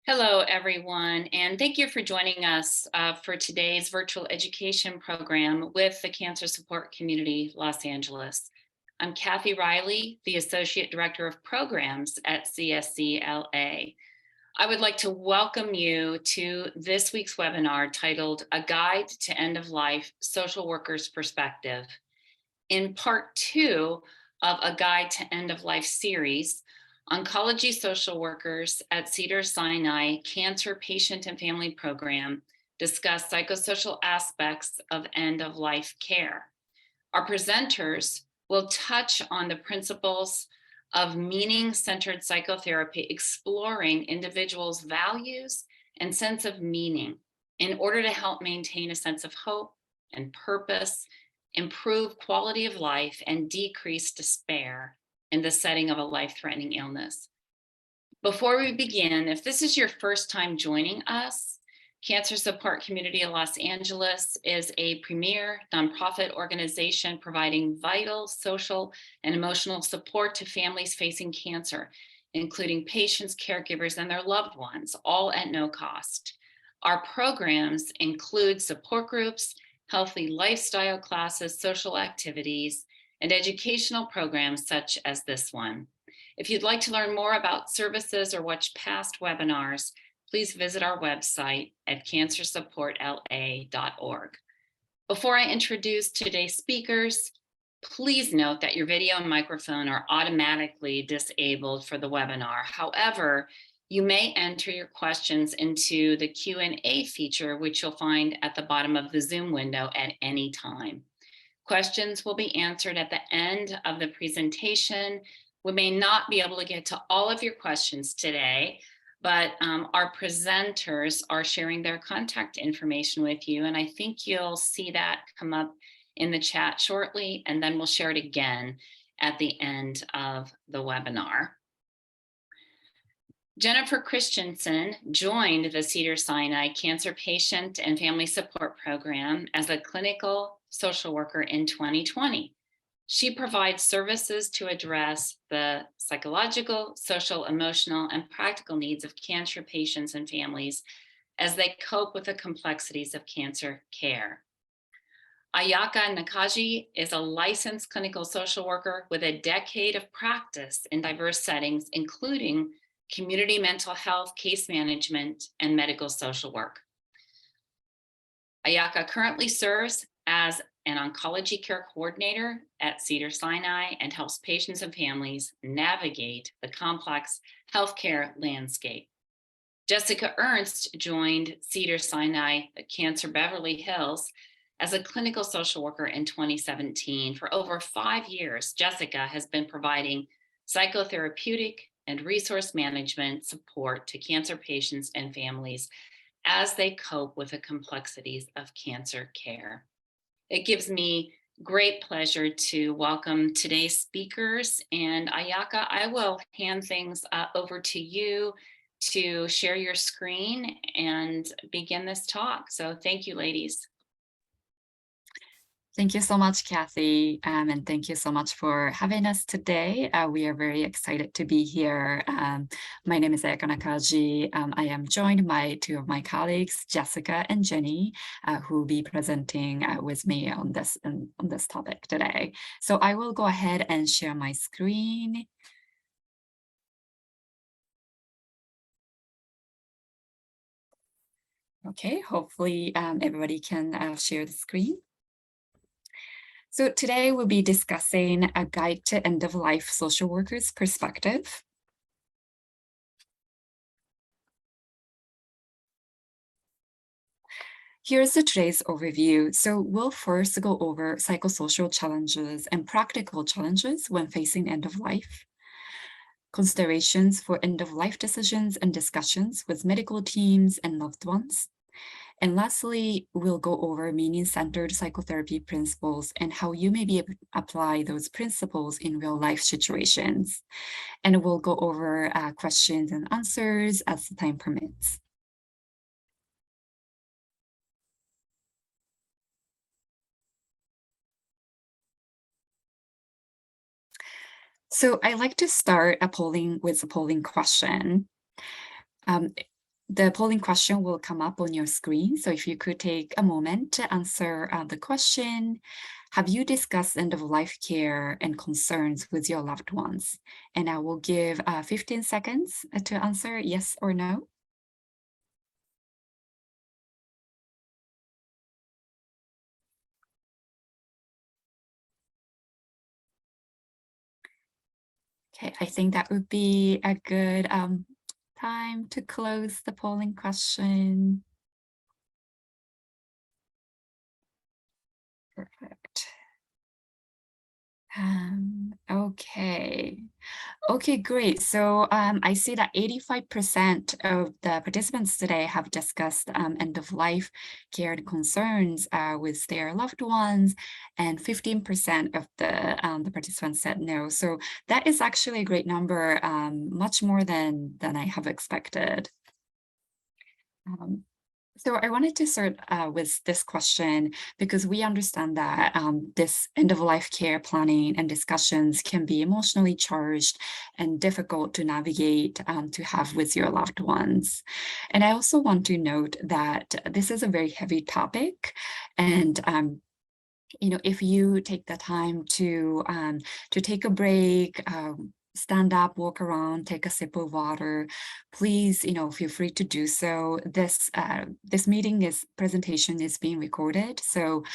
Hello, everyone, and thank you for joining us for today's virtual education program with the Cancer Support Community Los Angeles. I'm Kathy Riley, the Associate Director of Programs at CSCLA. I would like to welcome you to this week's webinar titled A Guide to End of Life Social Workers' Perspective. In part 2 of A Guide to End of Life series, Oncology social workers at Cedars-Sinai Cancer Patient and Family Program discuss psychosocial aspects of end-of-life care. Our presenters will touch on the principles of meaning-centered psychotherapy, exploring individuals' values and sense of meaning in order to help maintain a sense of hope and purpose, improve quality of life, and decrease despair in the setting of a life-threatening illness. Before we begin, if this is your first time joining us, Cancer Support Community of Los Angeles is a premier nonprofit organization providing vital social and emotional support to families facing cancer, including patients, caregivers, and their loved ones, all at no cost. Our programs include support groups, healthy lifestyle classes, social activities, and educational programs such as this one. If you'd like to learn more about services or watch past webinars, please visit our website at cancersupportla.org. Before I introduce today's speakers, please note that your video and microphone are automatically disabled for the webinar. However, you may enter your questions into the Q&A feature, which you'll find at the bottom of the Zoom window at any time. Questions will be answered at the end of the presentation. We may not be able to get to all of your questions today, but our presenters are sharing their contact information with you, and I think you'll see that come up in the chat shortly, and then we'll share it again at the end of the webinar. Jennifer Christensen joined the Cedars-Sinai Cancer Patient and Family Support Program as a clinical social worker in 2020. She provides services to address the psychological, social, emotional, and practical needs of cancer patients and families as they cope with the complexities of cancer care. Ayaka Nakaj is a licensed clinical social worker with a decade of practice in diverse settings, including community mental health, case management, and medical social work. Ayaka currently serves as an oncology care coordinator at Cedars-Sinai and helps patients and families navigate the complex healthcare landscape. Jessica Ernest joined Cedars-Sinai Cancer Beverly Hills as a clinical social worker in 2017. For over 5 years, Jessica has been providing psychotherapeutic and resource management support to cancer patients and families as they cope with the complexities of cancer care. It gives me great pleasure to welcome today's speakers. And Ayaka, I will hand things over to you to share your screen and begin this talk. So thank you, ladies. Thank you so much, Kathy, and thank you so much for having us today. We are very excited to be here. My name is Ayaka Nakaj. I am joined by two of my colleagues, Jessica and Jenny, who will be presenting with me on this topic today. So I will go ahead and share my screen. Okay, hopefully everybody can share the screen. So today we'll be discussing a guide to end-of-life social workers' perspective. Here's today's overview. So we'll first go over psychosocial challenges and practical challenges when facing end of life, considerations for end-of-life decisions and discussions with medical teams and loved ones. And lastly, we'll go over meaning-centered psychotherapy principles and how you may be able to apply those principles in real-life situations. And we'll go over questions and answers as the time permits. So I like to start with a polling question. The polling question will come up on your screen. So if you could take a moment to answer the question, have you discussed end-of-life care and concerns with your loved ones? And I will give 15 seconds to answer yes or no. Okay, I think that would be a good time to close the polling question. Perfect. Okay. Okay, great. So I see that 85% of the participants today have discussed end-of-life care concerns with their loved ones, and 15% of the participants said no. So that is actually a great number, much more than I have expected. So I wanted to start with this question because we understand that this end-of-life care planning and discussions can be emotionally charged and difficult to navigate to have with your loved ones. And I also want to note that this is a very heavy topic, and if you take the time to take a break, stand up, walk around, take a sip of water, please, feel free to do so. This presentation is being recorded, so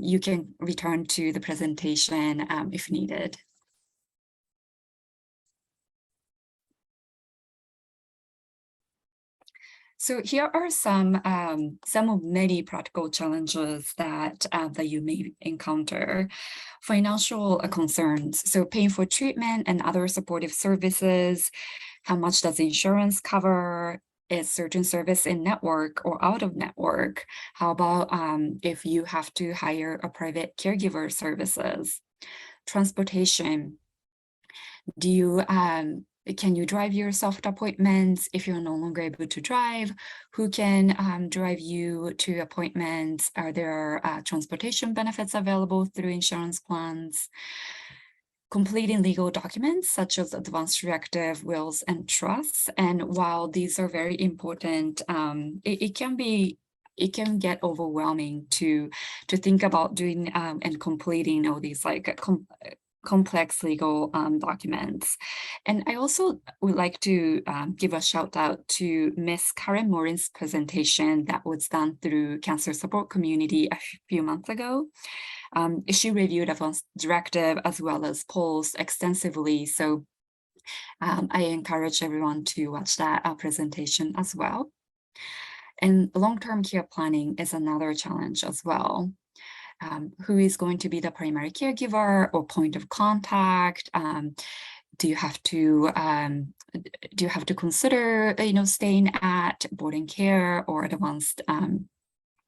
you can return to the presentation if needed. So here are some of many practical challenges that you may encounter. Financial concerns, so paying for treatment and other supportive services. How much does insurance cover? Is certain service in network or out of network? How about if you have to hire a private caregiver services? Transportation. Do you can you drive yourself to appointments? If you're no longer able to drive, who can drive you to appointments? Are there transportation benefits available through insurance plans? Completing legal documents such as advance directive, wills, and trusts. And while these are very important, it can get overwhelming to think about doing and completing all these complex legal documents. And I also would like to give a shout out to Miss Karen Morin's presentation that was done through Cancer Support Community a few months ago. She reviewed advance directive as well as polls extensively. So I encourage everyone to watch that presentation as well. And long-term care planning is another challenge as well. Who is going to be the primary caregiver or point of contact? Do you have to consider staying at boarding care or advanced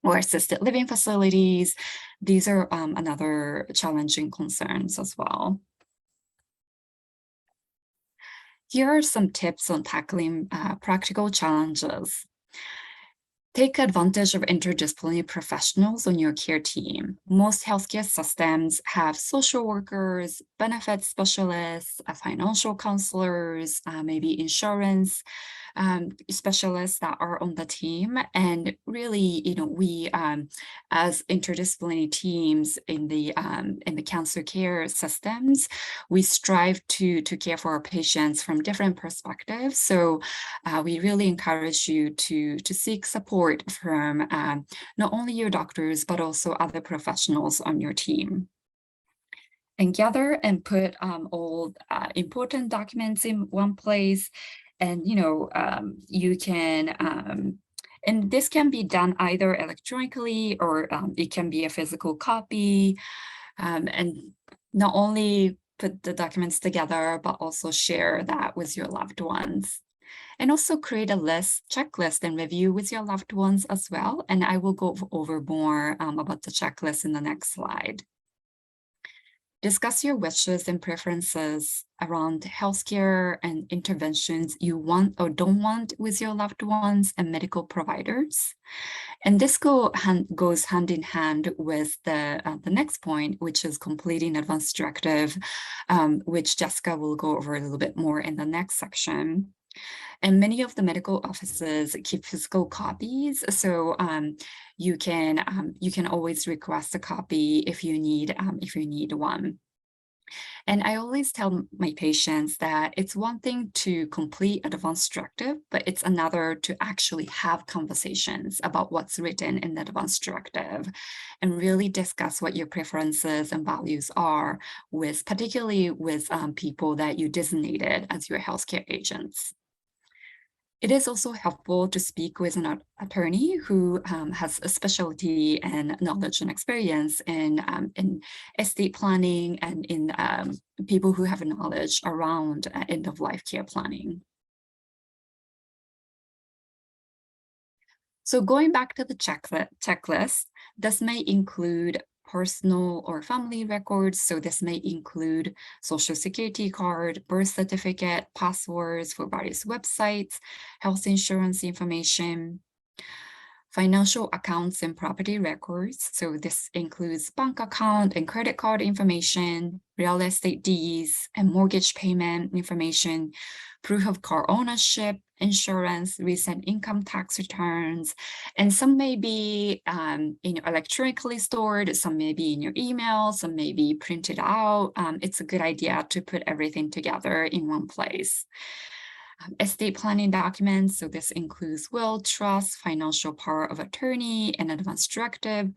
or assisted living facilities? These are another challenging concerns as well. Here are some tips on tackling practical challenges. Take advantage of interdisciplinary professionals on your care team. Most healthcare systems have social workers, benefits specialists, financial counselors, maybe insurance specialists that are on the team. And really, we as interdisciplinary teams in the cancer care systems, we strive to care for our patients from different perspectives. So we really encourage you to seek support from not only your doctors, but also other professionals on your team. And gather and put all important documents in one place. And, you can, and this can be done either electronically or it can be a physical copy. And not only put the documents together, but also share that with your loved ones. And also create a checklist and review with your loved ones as well. And I will go over more about the checklist in the next slide. Discuss your wishes and preferences around healthcare and interventions you want or don't want with your loved ones and medical providers. And this goes hand in hand with the next point, which is completing advance directive, which Jessica will go over a little bit more in the next section. And many of the medical offices keep physical copies, so you can always request a copy if you need one. And I always tell my patients that it's one thing to complete advanced directive, but it's another to actually have conversations about what's written in the advanced directive and really discuss what your preferences and values are particularly with people that you designated as your healthcare agents. It is also helpful to speak with an attorney who has a specialty and knowledge and experience in estate planning and in people who have knowledge around end-of-life care planning. So going back to the checklist, this may include personal or family records. So this may include social security card, birth certificate, passwords for various websites, health insurance information, financial accounts and property records. So this includes bank account and credit card information, real estate deeds and mortgage payment information, proof of car ownership, insurance, recent income tax returns, and some may be electronically stored, some may be in your email, some may be printed out. It's a good idea to put everything together in one place. Estate planning documents, so this includes will, trust, financial power of attorney, and advance directive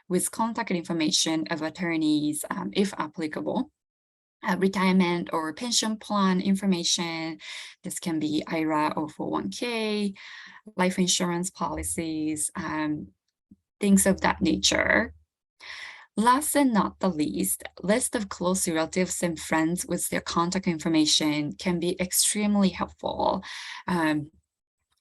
with contact information of attorneys if applicable. Retirement or pension plan information. This can be IRA or 401k, life insurance policies, things of that nature. Last and not the least, list of close relatives and friends with their contact information can be extremely helpful.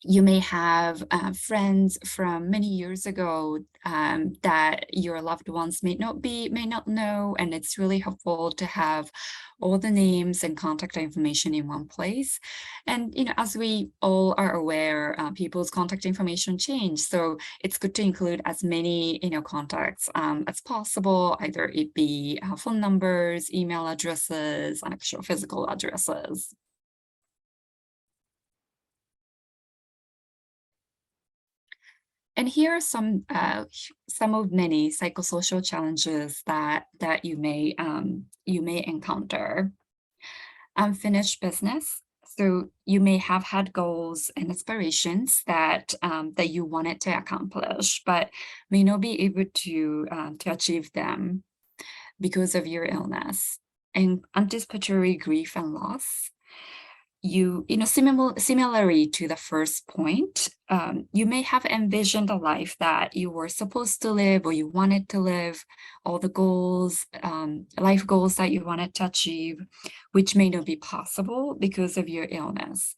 You may have friends from many years ago that your loved ones may not know, and it's really helpful to have all the names and contact information in one place. And as we all are aware, people's contact information change, so it's good to include as many contacts as possible, either it be phone numbers, email addresses, actual physical addresses. And here are some of many psychosocial challenges that you may encounter. Unfinished business. So you may have had goals and aspirations that you wanted to accomplish, but may not be able to achieve them because of your illness. And anticipatory grief and loss. Similarly to the first point, you may have envisioned a life that you were supposed to live or you wanted to live, all the goals, life goals that you wanted to achieve, which may not be possible because of your illness.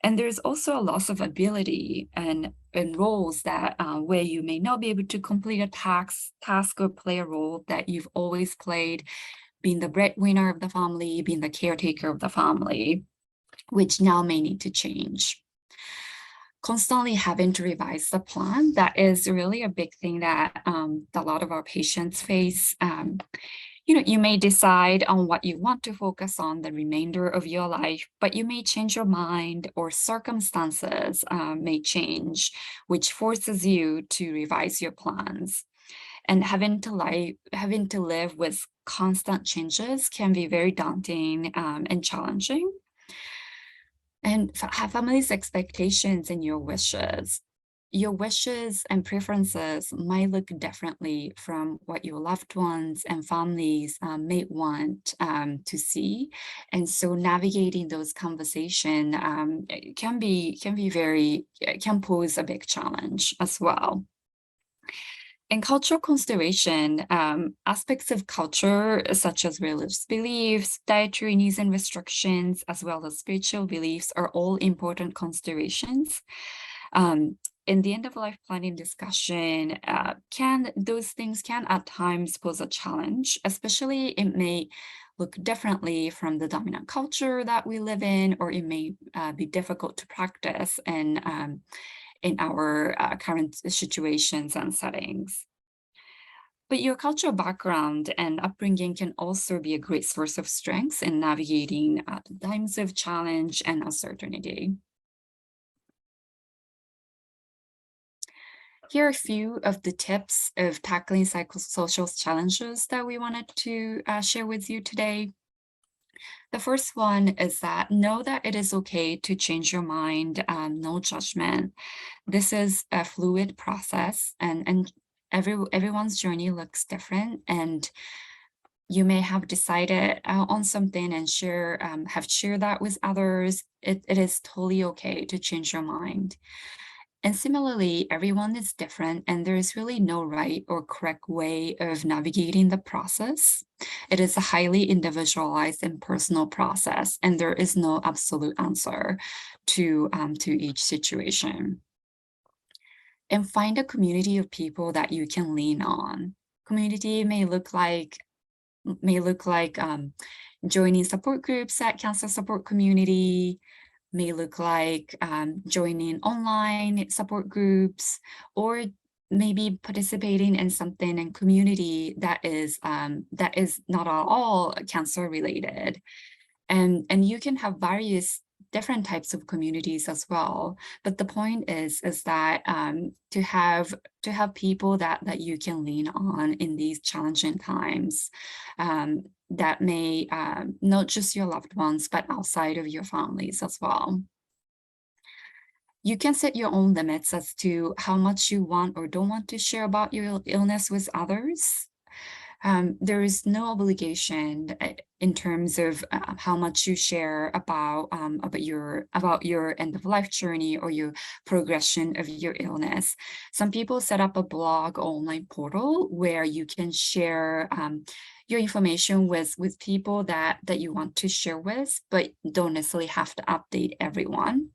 And there's also a loss of ability and roles that where you may not be able to complete a task or play a role that you've always played, being the breadwinner of the family, being the caretaker of the family, which now may need to change. Constantly having to revise the plan, that is really a big thing that a lot of our patients face. You may decide on what you want to focus on the remainder of your life, but you may change your mind or circumstances may change, which forces you to revise your plans. And having to live with constant changes can be very daunting and challenging. And family's expectations and your wishes and preferences might look differently from what your loved ones and families may want to see. And so navigating those conversations can pose a big challenge as well. In cultural consideration, aspects of culture, such as religious beliefs, dietary needs and restrictions, as well as spiritual beliefs, are all important considerations. In the end-of-life planning discussion, those things can at times pose a challenge, especially it may look differently from the dominant culture that we live in, or it may be difficult to practice in our current situations and settings. But your cultural background and upbringing can also be a great source of strength in navigating times of challenge and uncertainty. Here are a few of the tips of tackling psychosocial challenges that we wanted to share with you today. The first one is that know that it is okay to change your mind, no judgment. This is a fluid process, and everyone's journey looks different, and you may have decided on something and have shared that with others. It is totally okay to change your mind. And similarly, everyone is different, and there is really no right or correct way of navigating the process. It is a highly individualized and personal process, and there is no absolute answer to each situation. And find a community of people that you can lean on. Community may look like joining support groups at Cancer Support Community, may look like joining online support groups, or maybe participating in something in community that is not at all cancer related. And you can have various different types of communities as well. But the point is that to have people that you can lean on in these challenging times, that may not just your loved ones, but outside of your families as well. You can set your own limits as to how much you want or don't want to share about your illness with others. There is no obligation in terms of how much you share about your end of life journey or your progression of your illness. Some people set up a blog or online portal where you can share your information with people that you want to share with, but don't necessarily have to update everyone.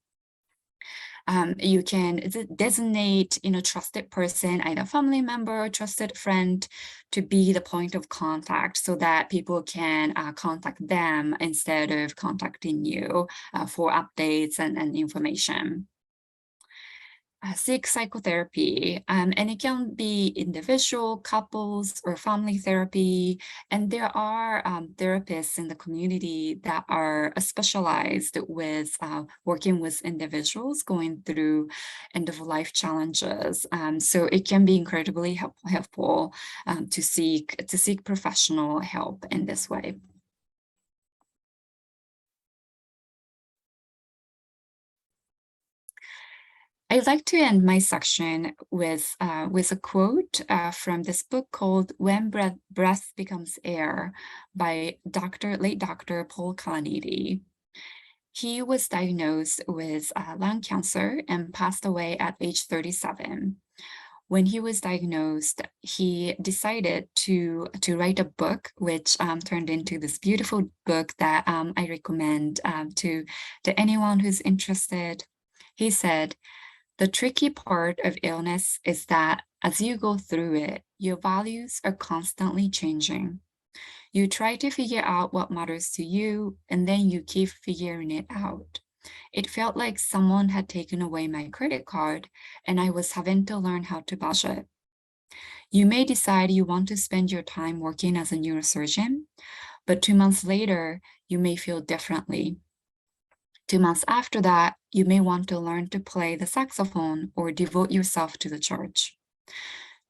You can designate, trusted person, either family member or trusted friend, to be the point of contact so that people can contact them instead of contacting you for updates and information. Seek psychotherapy, and it can be individual, couples, or family therapy. And there are therapists in the community that are specialized with working with individuals going through end-of-life challenges. So it can be incredibly helpful to seek professional help in this way. I'd like to end my section with a quote from this book called When Breath Becomes Air by late Dr. Paul Kalanithi. He was diagnosed with lung cancer and passed away at age 37. When he was diagnosed, he decided to write a book, which turned into this beautiful book that I recommend to anyone who's interested. He said, "The tricky part of illness is that as you go through it, your values are constantly changing. You try to figure out what matters to you, and then you keep figuring it out. It felt like someone had taken away my credit card, and I was having to learn how to budget. You may decide you want to spend your time working as a neurosurgeon, but 2 months later, you may feel differently. 2 months after that, you may want to learn to play the saxophone or devote yourself to the church.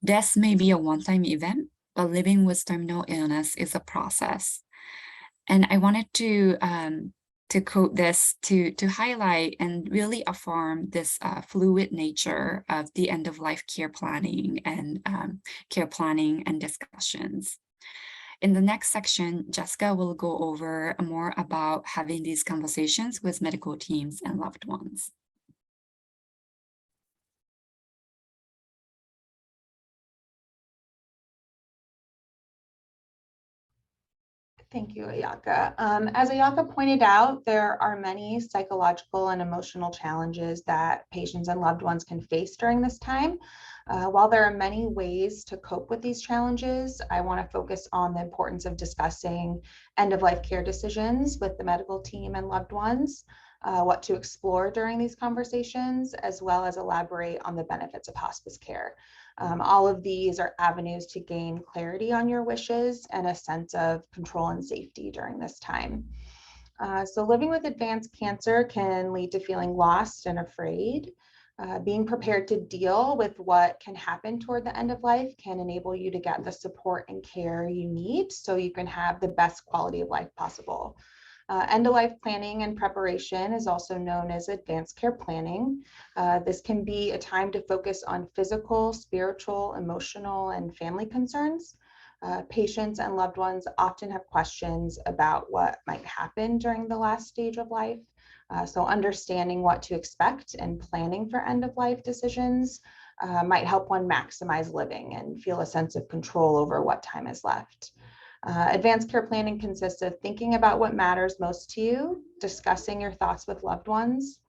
Death may be a one-time event, but living with terminal illness is a process." And I wanted to quote this to highlight and really affirm this fluid nature of the end-of-life care planning and discussions. In the next section, Jessica will go over more about having these conversations with medical teams and loved ones. Thank you, Ayaka. As Ayaka pointed out, there are many psychological and emotional challenges that patients and loved ones can face during this time. While there are many ways to cope with these challenges, I want to focus on the importance of discussing end-of-life care decisions with the medical team and loved ones. what to explore during these conversations, as well as elaborate on the benefits of hospice care. All of these are avenues to gain clarity on your wishes and a sense of control and safety during this time. So living with advanced cancer can lead to feeling lost and afraid. Being prepared to deal with what can happen toward the end of life can enable you to get the support and care you need so you can have the best quality of life possible. End-of-life planning and preparation is also known as advanced care planning. This can be a time to focus on physical, spiritual, emotional, and family concerns. Patients and loved ones often have questions about what might happen during the last stage of life. So understanding what to expect and planning for end-of-life decisions might help one maximize living and feel a sense of control over what time is left. Advanced care planning consists of thinking about what matters most to you, discussing your thoughts with loved ones,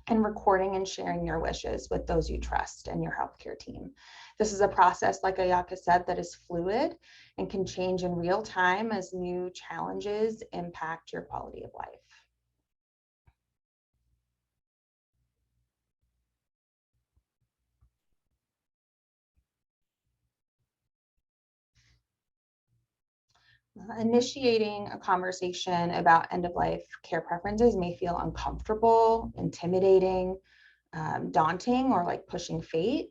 and recording and sharing your wishes with those you trust and your healthcare team. This is a process, like Ayaka said, that is fluid and can change in real time as new challenges impact your quality of life. Initiating a conversation about end-of-life care preferences may feel uncomfortable, intimidating, daunting, or like pushing fate.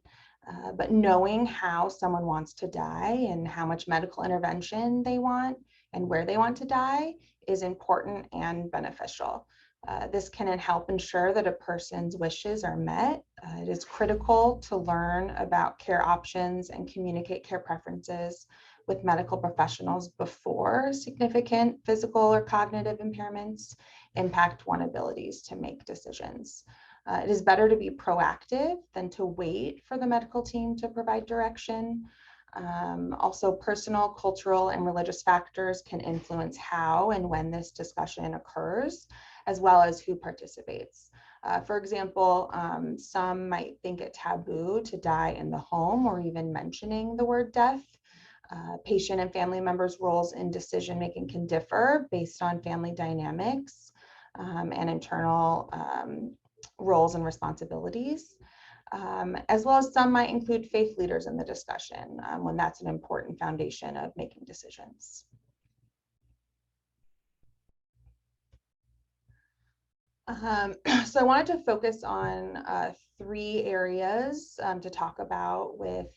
But knowing how someone wants to die and how much medical intervention they want and where they want to die is important and beneficial. This can help ensure that a person's wishes are met. It is critical to learn about care options and communicate care preferences with medical professionals before significant physical or cognitive impairments impact one's abilities to make decisions. It is better to be proactive than to wait for the medical team to provide direction. Also, personal, cultural, and religious factors can influence how and when this discussion occurs, as well as who participates. For example, some might think it taboo to die in the home or even mentioning the word death. Patient and family members' roles in decision-making can differ based on family dynamics and internal roles and responsibilities, as well as some might include faith leaders in the discussion when that's an important foundation of making decisions. So I wanted to focus on 3 areas to talk about with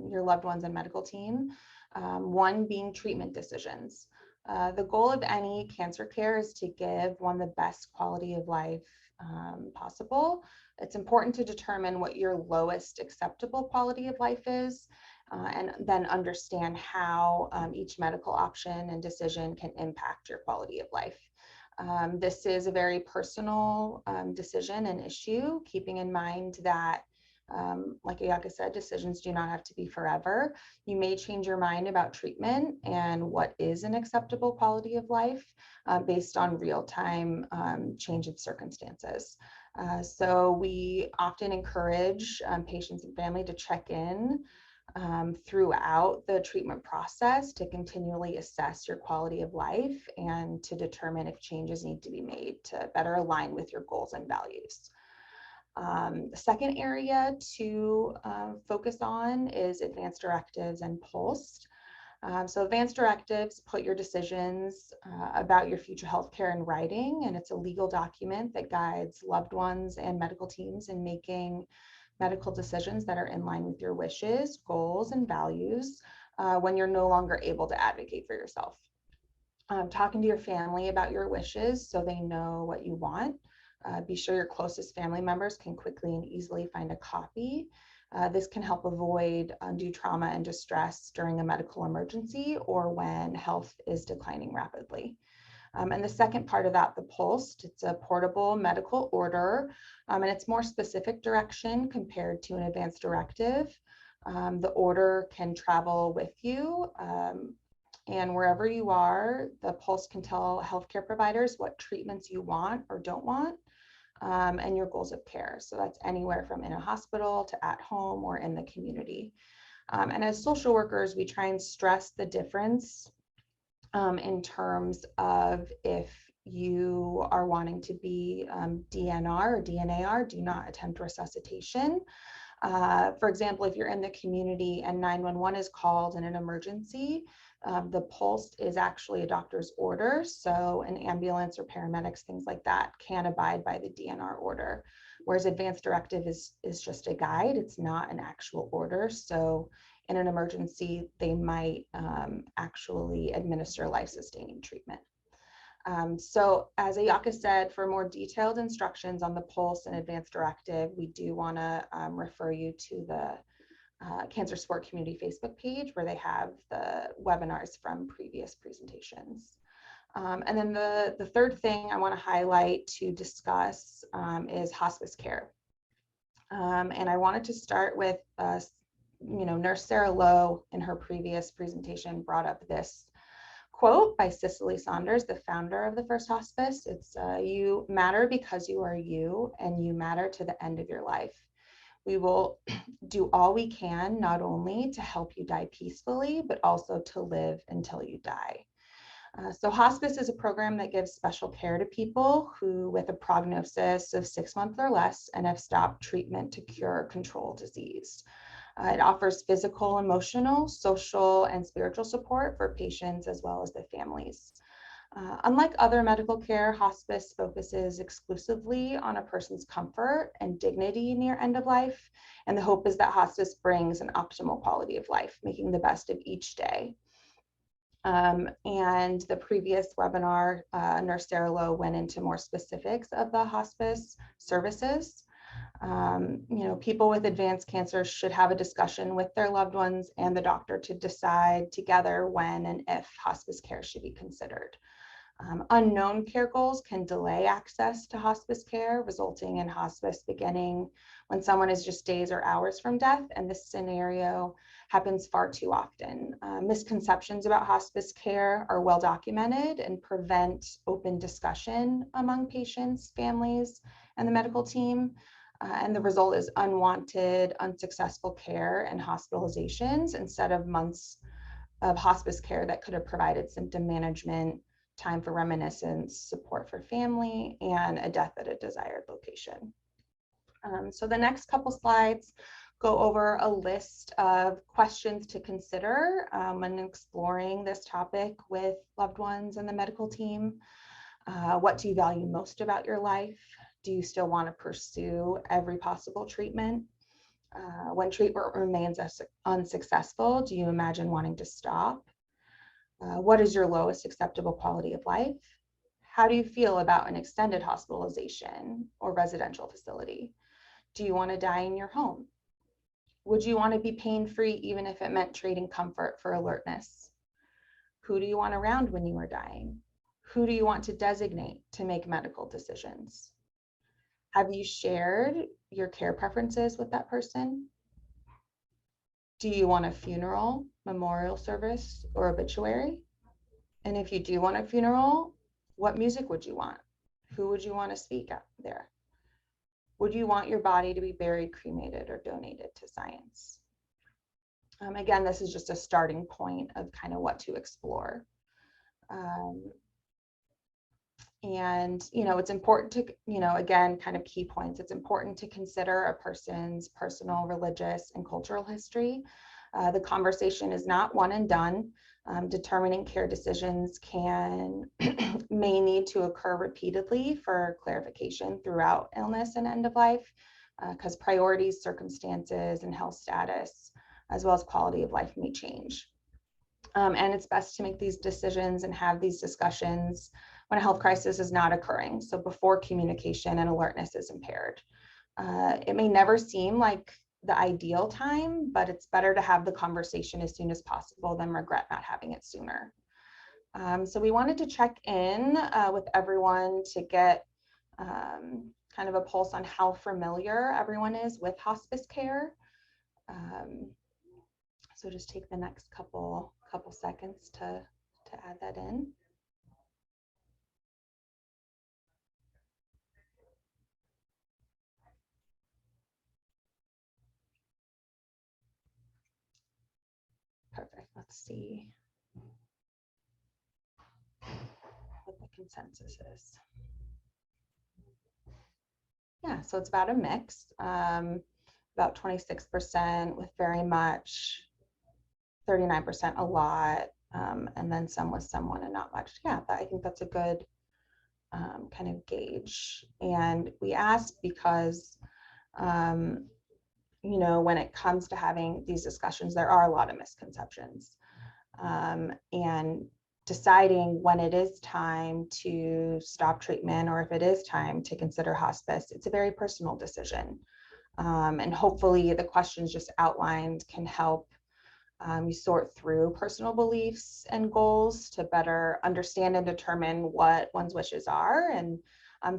your loved ones and medical team. One being treatment decisions. The goal of any cancer care is to give one the best quality of life possible. It's important to determine what your lowest acceptable quality of life is, and then understand how each medical option and decision can impact your quality of life. This is a very personal decision and issue, keeping in mind that, like Ayaka said, decisions do not have to be forever. You may change your mind about treatment and what is an acceptable quality of life based on real-time change in circumstances. So we often encourage patients and family to check in throughout the treatment process to continually assess your quality of life and to determine if changes need to be made to better align with your goals and values. The second area to focus on is advanced directives and PULSed. So advanced directives put your decisions about your future healthcare in writing, and it's a legal document that guides loved ones and medical teams in making medical decisions that are in line with your wishes, goals, and values when you're no longer able to advocate for yourself. Talking to your family about your wishes so they know what you want. Be sure your closest family members can quickly and easily find a copy. This can help avoid undue trauma and distress during a medical emergency or when health is declining rapidly. And the second part of that, the PULSed, it's a portable medical order, and it's more specific direction compared to an advanced directive. The order can travel with you, and wherever you are, the PULSed can tell healthcare providers what treatments you want or don't want, and your goals of care. So that's anywhere from in a hospital to at home or in the community. And as social workers, we try and stress the difference in terms of if you are wanting to be DNR or DNAR, do not attempt resuscitation. For example, if you're in the community and 911 is called in an emergency, the pulse is actually a doctor's order. So an ambulance or paramedics, things like that, can abide by the DNR order. Whereas advanced directive is just a guide. It's not an actual order. So in an emergency, they might actually administer life-sustaining treatment. So as Ayaka said, for more detailed instructions on the pulse and advanced directive, we do want to refer you to the Cancer Support Community Facebook page, where they have the webinars from previous presentations. And then the third thing I want to highlight to discuss is hospice care. And I wanted to start with, Nurse Sarah Lowe in her previous presentation brought up this quote by Cicely Saunders, the founder of the first hospice. It's you matter because you are you, and you matter to the end of your life. We will do all we can, not only to help you die peacefully, but also to live until you die. So hospice is a program that gives special care to people who, with a prognosis of 6 months or less, and have stopped treatment to cure or control disease. It offers physical, emotional, social, and spiritual support for patients as well as their families. Unlike other medical care, hospice focuses exclusively on a person's comfort and dignity near end of life. And the hope is that hospice brings an optimal quality of life, making the best of each day. And the previous webinar, Nurse Sarah Lowe went into more specifics of the hospice services. People with advanced cancer should have a discussion with their loved ones and the doctor to decide together when and if hospice care should be considered. Unknown care goals can delay access to hospice care, resulting in hospice beginning when someone is just days or hours from death, and this scenario happens far too often. Misconceptions about hospice care are well documented and prevent open discussion among patients, families, and the medical team. And the result is unwanted, unsuccessful care and hospitalizations instead of months of hospice care that could have provided symptom management, time for reminiscence, support for family, and a death at a desired location. So the next couple slides go over a list of questions to consider when exploring this topic with loved ones and the medical team. What do you value most about your life? Do you still want to pursue every possible treatment? When treatment remains unsuccessful, do you imagine wanting to stop? What is your lowest acceptable quality of life? How do you feel about an extended hospitalization or residential facility? Do you want to die in your home? Would you want to be pain-free even if it meant trading comfort for alertness? Who do you want around when you are dying? Who do you want to designate to make medical decisions? Have you shared your care preferences with that person? Do you want a funeral, memorial service, or obituary? And if you do want a funeral, what music would you want? Who would you want to speak at there? Would you want your body to be buried, cremated, or donated to science? Again, this is just a starting point of kind of what to explore. And, it's important to, again, kind of key points. It's important to consider a person's personal, religious, and cultural history. The conversation is not one and done. Determining care decisions may need to occur repeatedly for clarification throughout illness and end of life, because priorities, circumstances, and health status, as well as quality of life, may change. And it's best to make these decisions and have these discussions when a health crisis is not occurring, so before communication and alertness is impaired. It may never seem like the ideal time, but it's better to have the conversation as soon as possible than regret not having it sooner. So we wanted to check in with everyone to get kind of a pulse on how familiar everyone is with hospice care. So just take the next couple seconds to add that in. Perfect. Let's see what the consensus is. Yeah, so it's about a mix, about 26% with very much, 39% a lot, and then some with someone and not much. Yeah, I think that's a good kind of gauge. And we ask because, you know, when it comes to having these discussions, there are a lot of misconceptions. And deciding when it is time to stop treatment or if it is time to consider hospice, it's a very personal decision. And hopefully the questions just outlined can help you sort through personal beliefs and goals to better understand and determine what one's wishes are. And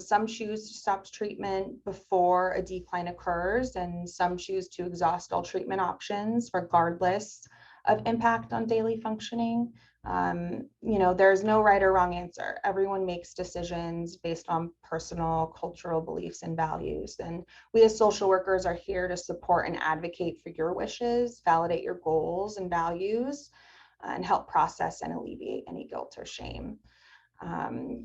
some choose to stop treatment before a decline occurs, and some choose to exhaust all treatment options regardless of impact on daily functioning. You know, there's no right or wrong answer. Everyone makes decisions based on personal, cultural beliefs and values. And we as social workers are here to support and advocate for your wishes, validate your goals and values, and help process and alleviate any guilt or shame.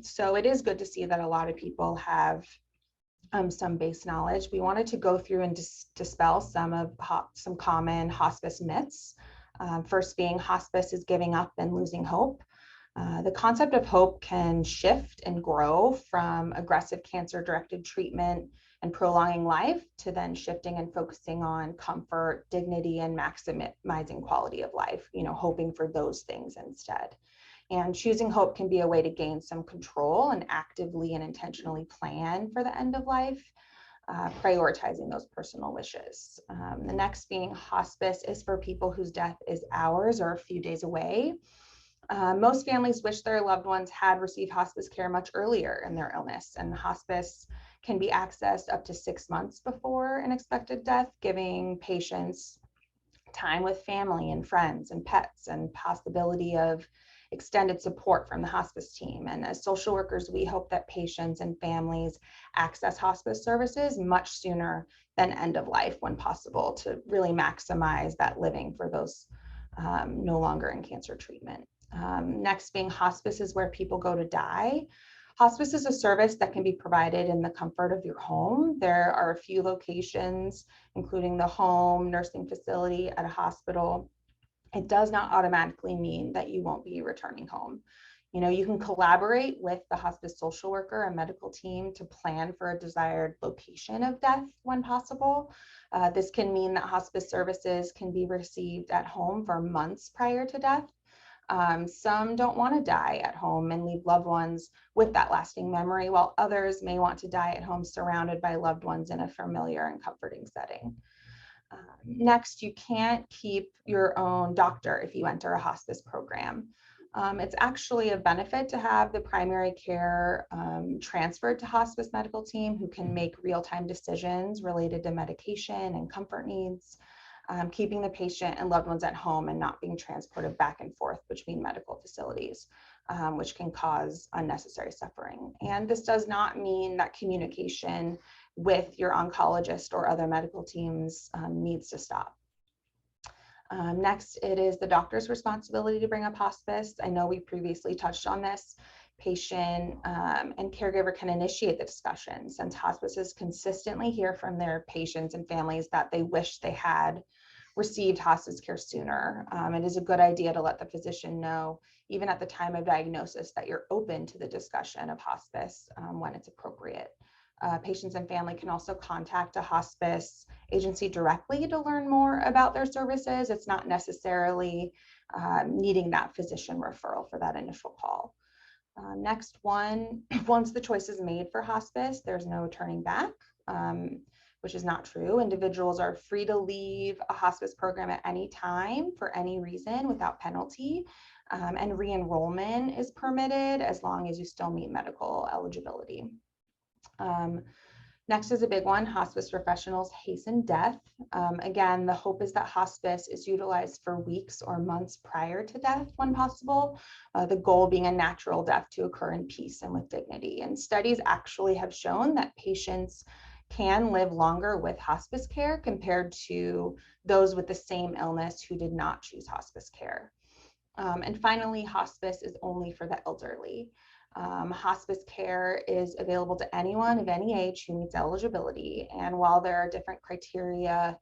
So it is good to see that a lot of people have some base knowledge. We wanted to go through and dispel some common hospice myths. First being hospice is giving up and losing hope. The concept of hope can shift and grow from aggressive cancer-directed treatment and prolonging life to then shifting and focusing on comfort, dignity, and maximizing quality of life, you know, hoping for those things instead. And choosing hope can be a way to gain some control and actively and intentionally plan for the end of life, prioritizing those personal wishes. The next being hospice is for people whose death is hours or a few days away. Most families wish their loved ones had received hospice care much earlier in their illness, and hospice can be accessed up to 6 months before an expected death, giving patients time with family and friends and pets and possibility of extended support from the hospice team. And as social workers, we hope that patients and families access hospice services much sooner than end of life when possible to really maximize that living for those no longer in cancer treatment. Next being hospice is where people go to die. Hospice is a service that can be provided in the comfort of your home. There are a few locations, including the home, nursing facility, at a hospital. It does not automatically mean that you won't be returning home. You know, you can collaborate with the hospice social worker and medical team to plan for a desired location of death when possible. This can mean that hospice services can be received at home for months prior to death. Some don't want to die at home and leave loved ones with that lasting memory, while others may want to die at home surrounded by loved ones in a familiar and comforting setting. Next, you can't keep your own doctor if you enter a hospice program. It's actually a benefit to have the primary care transferred to hospice medical team who can make real-time decisions related to medication and comfort needs, keeping the patient and loved ones at home and not being transported back and forth between medical facilities, which can cause unnecessary suffering. And this does not mean that communication with your oncologist or other medical teams needs to stop. Next, it is the doctor's responsibility to bring up hospice. I know we previously touched on this. Patient and caregiver can initiate the discussion, since hospices consistently hear from their patients and families that they wish they had received hospice care sooner. It is a good idea to let the physician know, even at the time of diagnosis, that you're open to the discussion of hospice when it's appropriate. Patients and family can also contact a hospice agency directly to learn more about their services. It's not necessarily needing that physician referral for that initial call. Next one, once the choice is made for hospice, there's no turning back, which is not true. Individuals are free to leave a hospice program at any time for any reason without penalty, and re-enrollment is permitted as long as you still meet medical eligibility. Next is a big one, hospice professionals hasten death. Again, the hope is that hospice is utilized for weeks or months prior to death when possible, the goal being a natural death to occur in peace and with dignity. And studies actually have shown that patients can live longer with hospice care compared to those with the same illness who did not choose hospice care. And finally, hospice is only for the elderly. Hospice care is available to anyone of any age who meets eligibility. And while there are different criteria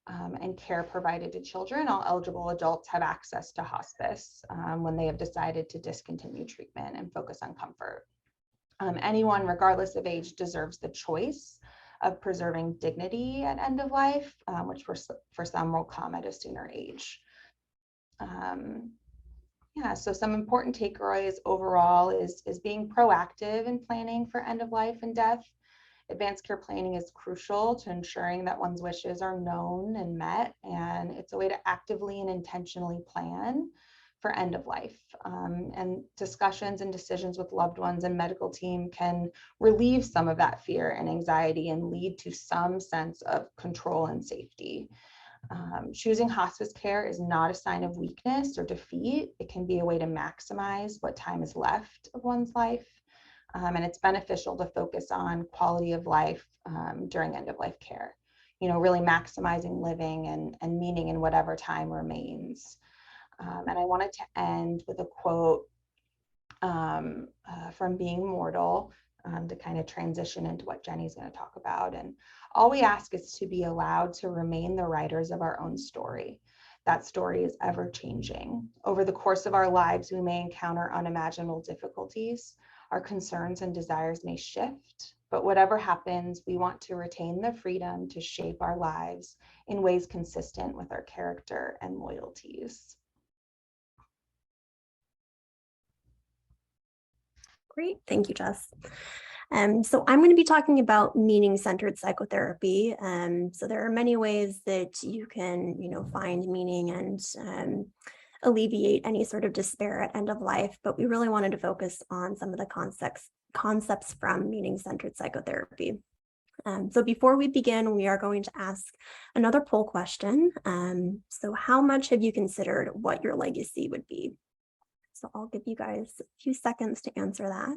and care provided to children, all eligible adults have access to hospice when they have decided to discontinue treatment and focus on comfort. Anyone, regardless of age, deserves the choice of preserving dignity at end of life, which for some will come at a sooner age. So some important takeaways overall is being proactive in planning for end of life and death. Advanced care planning is crucial to ensuring that one's wishes are known and met, and it's a way to actively and intentionally plan for end of life. And discussions and decisions with loved ones and medical team can relieve some of that fear and anxiety and lead to some sense of control and safety. Choosing hospice care is not a sign of weakness or defeat. It can be a way to maximize what time is left of one's life. And it's beneficial to focus on quality of life during end of life care, really maximizing living and meaning in whatever time remains. And I wanted to end with a quote from Being Mortal to kind of transition into what Jenny's going to talk about. And all we ask is to be allowed to remain the writers of our own story. That story is ever changing. Over the course of our lives, we may encounter unimaginable difficulties. Our concerns and desires may shift, but whatever happens, we want to retain the freedom to shape our lives in ways consistent with our character and loyalties. Great, thank you, Jess. So I'm going to be talking about meaning-centered psychotherapy. So there are many ways that you can, find meaning and alleviate any sort of despair at end of life, but we really wanted to focus on some of the concepts from meaning-centered psychotherapy. So before we begin, we are going to ask another poll question. So how much have you considered what your legacy would be? So I'll give you guys a few seconds to answer that.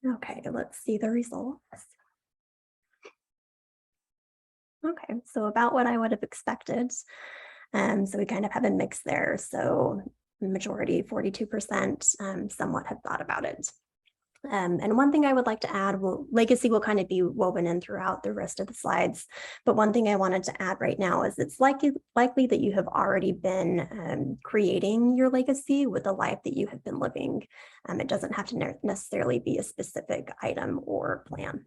Okay, let's see the results. Okay, so about what I would have expected. So we kind of have a mix there. So majority, 42%, somewhat have thought about it. And one thing I would like to add, legacy will kind of be woven in throughout the rest of the slides. But one thing I wanted to add right now is it's likely that you have already been creating your legacy with the life that you have been living. It doesn't have to necessarily be a specific item or plan.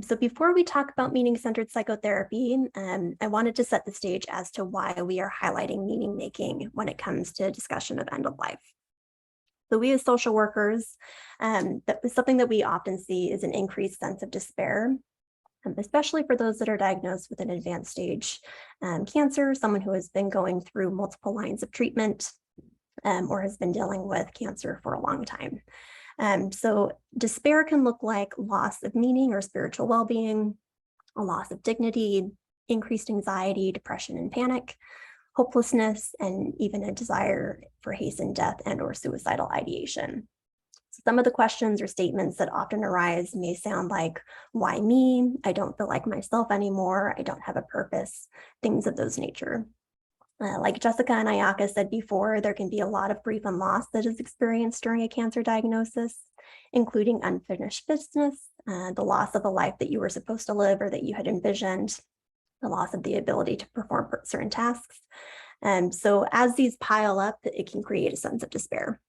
So before we talk about meaning-centered psychotherapy, I wanted to set the stage as to why we are highlighting meaning making when it comes to discussion of end of life. So we as social workers, that was something that we often see is an increased sense of despair, especially for those that are diagnosed with an advanced stage cancer, someone who has been going through multiple lines of treatment or has been dealing with cancer for a long time. So despair can look like loss of meaning or spiritual well-being, a loss of dignity, increased anxiety, depression and panic, hopelessness, and even a desire for hastened death and or suicidal ideation. So some of the questions or statements that often arise may sound like, why me? I don't feel like myself anymore. I don't have a purpose, things of those nature. Like Jessica and Ayaka said before, there can be a lot of grief and loss that is experienced during a cancer diagnosis, including unfinished business, the loss of a life that you were supposed to live or that you had envisioned, the loss of the ability to perform certain tasks. So as these pile up, it can create a sense of despair.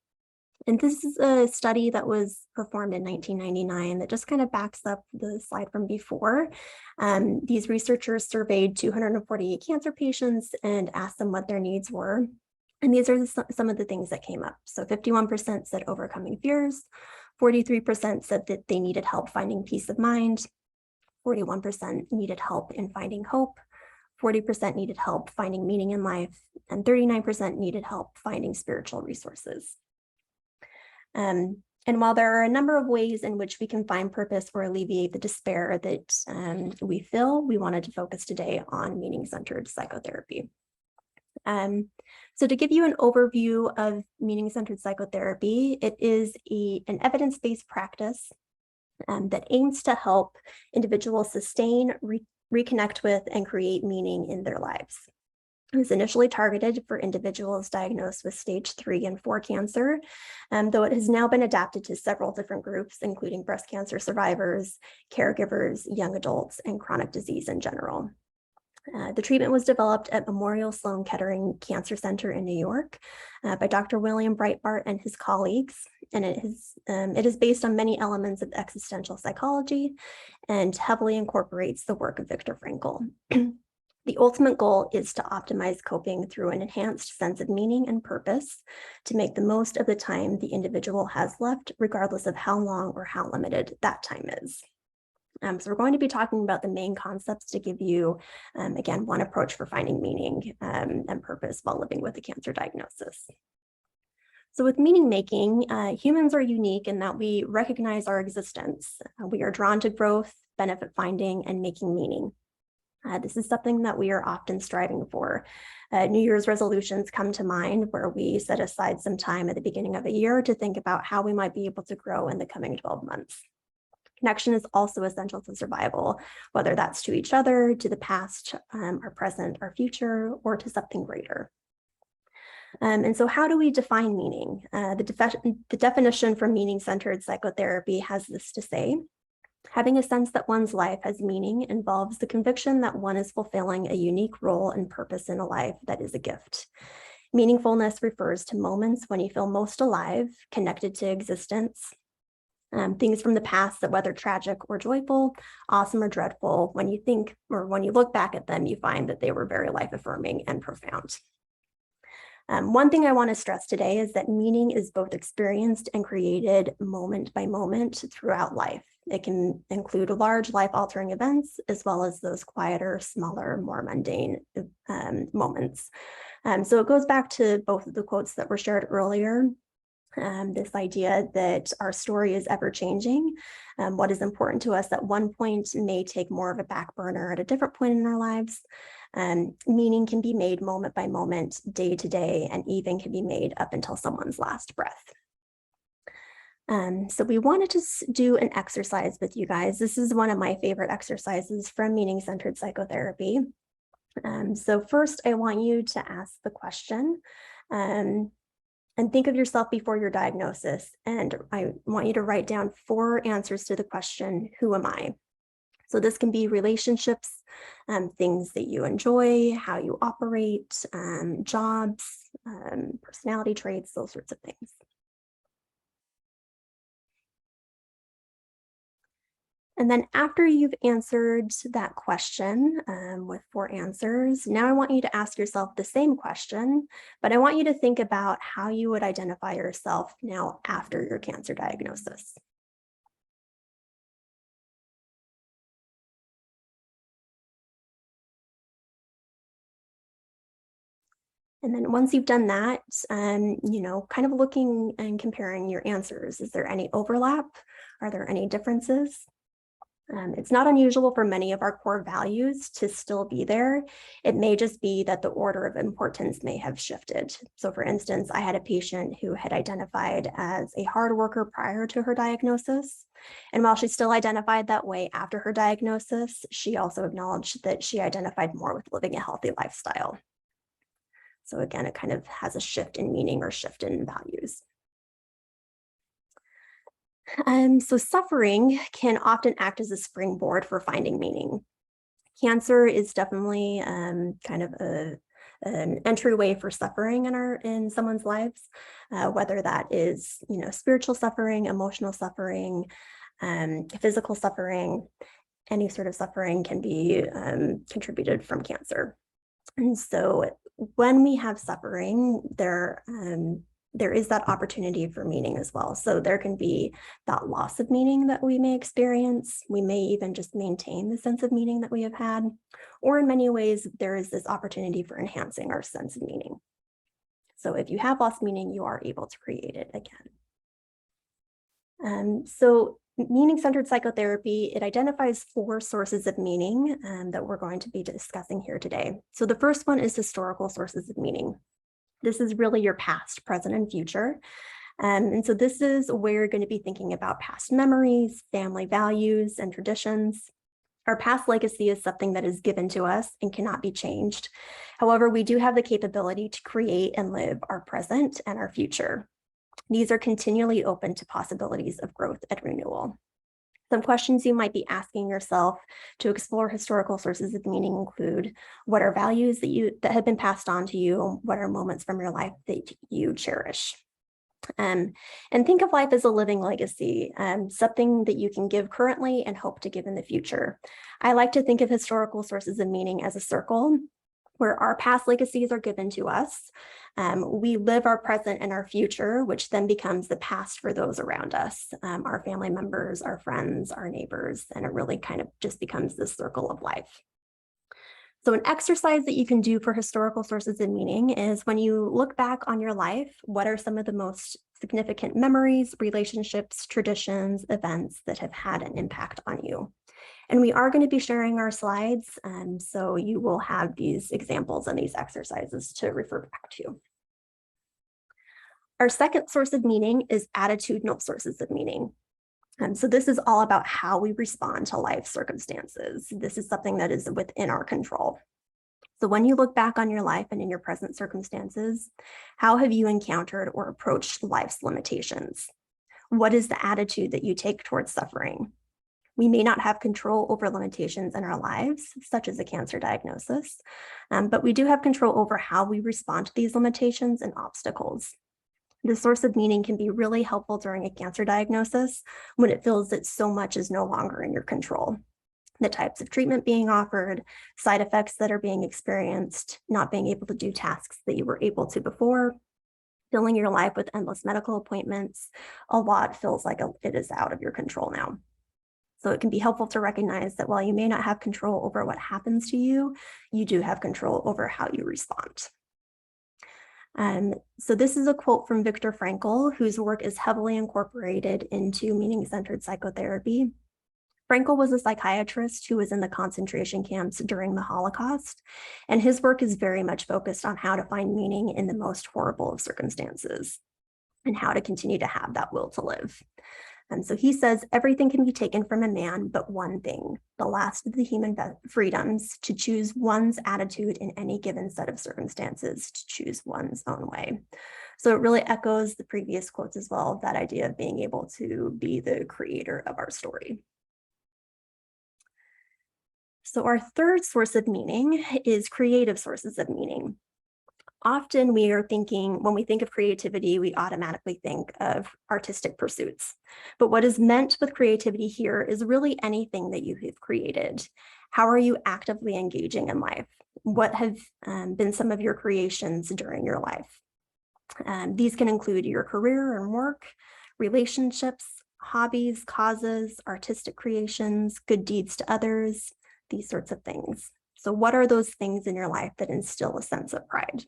And this is a study that was performed in 1999 that just kind of backs up the slide from before. These researchers surveyed 248 cancer patients and asked them what their needs were. And these are some of the things that came up. So 51% said overcoming fears, 43% said that they needed help finding peace of mind, 41% needed help in finding hope, 40% needed help finding meaning in life, and 39% needed help finding spiritual resources. And while there are a number of ways in which we can find purpose or alleviate the despair that we feel, we wanted to focus today on meaning-centered psychotherapy. So to give you an overview of meaning-centered psychotherapy, it is an evidence-based practice that aims to help individuals sustain, reconnect with, and create meaning in their lives. It was initially targeted for individuals diagnosed with stage 3 and 4 cancer, though it has now been adapted to several different groups, including breast cancer survivors, caregivers, young adults, and chronic disease in general. The treatment was developed at Memorial Sloan Kettering Cancer Center in New York by Dr. William Breitbart and his colleagues, and it is based on many elements of existential psychology and heavily incorporates the work of Viktor Frankl. The ultimate goal is to optimize coping through an enhanced sense of meaning and purpose to make the most of the time the individual has left, regardless of how long or how limited that time is. So we're going to be talking about the main concepts to give you, again, one approach for finding meaning and purpose while living with a cancer diagnosis. So with meaning making, humans are unique in that we recognize our existence. We are drawn to growth, benefit finding, and making meaning. This is something that we are often striving for. New Year's resolutions come to mind where we set aside some time at the beginning of a year to think about how we might be able to grow in the coming 12 months. Connection is also essential to survival, whether that's to each other, to the past, our present, our future, or to something greater. And so how do we define meaning? The definition for meaning-centered psychotherapy has this to say: having a sense that one's life has meaning involves the conviction that one is fulfilling a unique role and purpose in a life that is a gift. Meaningfulness refers to moments when you feel most alive, connected to existence. Things from the past that, whether tragic or joyful, awesome or dreadful, when you think or when you look back at them, you find that they were very life-affirming and profound. One thing I want to stress today is that meaning is both experienced and created moment by moment throughout life. It can include large life-altering events, as well as those quieter, smaller, more mundane moments. So it goes back to both of the quotes that were shared earlier. This idea that our story is ever changing. What is important to us at one point may take more of a back burner at a different point in our lives. Meaning can be made moment by moment, day to day, and even can be made up until someone's last breath. So we wanted to do an exercise with you guys. This is one of my favorite exercises from meaning-centered psychotherapy. So first, I want you to ask the question, and think of yourself before your diagnosis. And I want you to write down 4 answers to the question, who am I? So this can be relationships, things that you enjoy, how you operate, jobs, personality traits, those sorts of things. And then after you've answered that question with 4 answers, now I want you to ask yourself the same question, but I want you to think about how you would identify yourself now after your cancer diagnosis. And then once you've done that, kind of looking and comparing your answers, is there any overlap? Are there any differences? It's not unusual for many of our core values to still be there. It may just be that the order of importance may have shifted. So for instance, I had a patient who had identified as a hard worker prior to her diagnosis. And while she still identified that way after her diagnosis, she also acknowledged that she identified more with living a healthy lifestyle. So again, it kind of has a shift in meaning or shift in values. So suffering can often act as a springboard for finding meaning. Cancer is definitely kind of an entryway for suffering in someone's lives, whether that is spiritual suffering, emotional suffering, physical suffering. Any sort of suffering can be contributed from cancer. And so when we have suffering, there is that opportunity for meaning as well. So there can be that loss of meaning that we may experience. We may even just maintain the sense of meaning that we have had, or in many ways, there is this opportunity for enhancing our sense of meaning. So if you have lost meaning, you are able to create it again. So Meaning-centered psychotherapy, it identifies 4 sources of meaning that we're going to be discussing here today. So the first one is historical sources of meaning. This is really your past, present, and future. And so this is where you're going to be thinking about past memories, family values, and traditions. Our past legacy is something that is given to us and cannot be changed. However, we do have the capability to create and live our present and our future. These are continually open to possibilities of growth and renewal. Some questions you might be asking yourself to explore historical sources of meaning include, what are values that have been passed on to you? What are moments from your life that you cherish? And think of life as a living legacy, something that you can give currently and hope to give in the future. I like to think of historical sources of meaning as a circle where our past legacies are given to us. We live our present and our future, which then becomes the past for those around us, our family members, our friends, our neighbors, and it really kind of just becomes this circle of life. So an exercise that you can do for historical sources of meaning is when you look back on your life, what are some of the most significant memories, relationships, traditions, events that have had an impact on you? And we are going to be sharing our slides, so you will have these examples and these exercises to refer back to. Our second source of meaning is attitudinal sources of meaning. So this is all about how we respond to life circumstances. This is something that is within our control. So when you look back on your life and in your present circumstances, how have you encountered or approached life's limitations? What is the attitude that you take towards suffering? We may not have control over limitations in our lives, such as a cancer diagnosis, but we do have control over how we respond to these limitations and obstacles. The source of meaning can be really helpful during a cancer diagnosis when it feels that so much is no longer in your control. The types of treatment being offered, side effects that are being experienced, not being able to do tasks that you were able to before, filling your life with endless medical appointments. A lot feels like it is out of your control now. So it can be helpful to recognize that while you may not have control over what happens to you, you do have control over how you respond. So this is a quote from Viktor Frankl, whose work is heavily incorporated into meaning-centered psychotherapy. Frankl was a psychiatrist who was in the concentration camps during the Holocaust, and his work is very much focused on how to find meaning in the most horrible of circumstances and how to continue to have that will to live. And so he says, everything can be taken from a man, but one thing, the last of the human freedoms, to choose one's attitude in any given set of circumstances, to choose one's own way. So it really echoes the previous quotes as well, that idea of being able to be the creator of our story. So our third source of meaning is creative sources of meaning. Often we are thinking, when we think of creativity, we automatically think of artistic pursuits. But what is meant with creativity here is really anything that you have created. How are you actively engaging in life? What have been some of your creations during your life? These can include your career and work, relationships, hobbies, causes, artistic creations, good deeds to others, these sorts of things. So what are those things in your life that instill a sense of pride?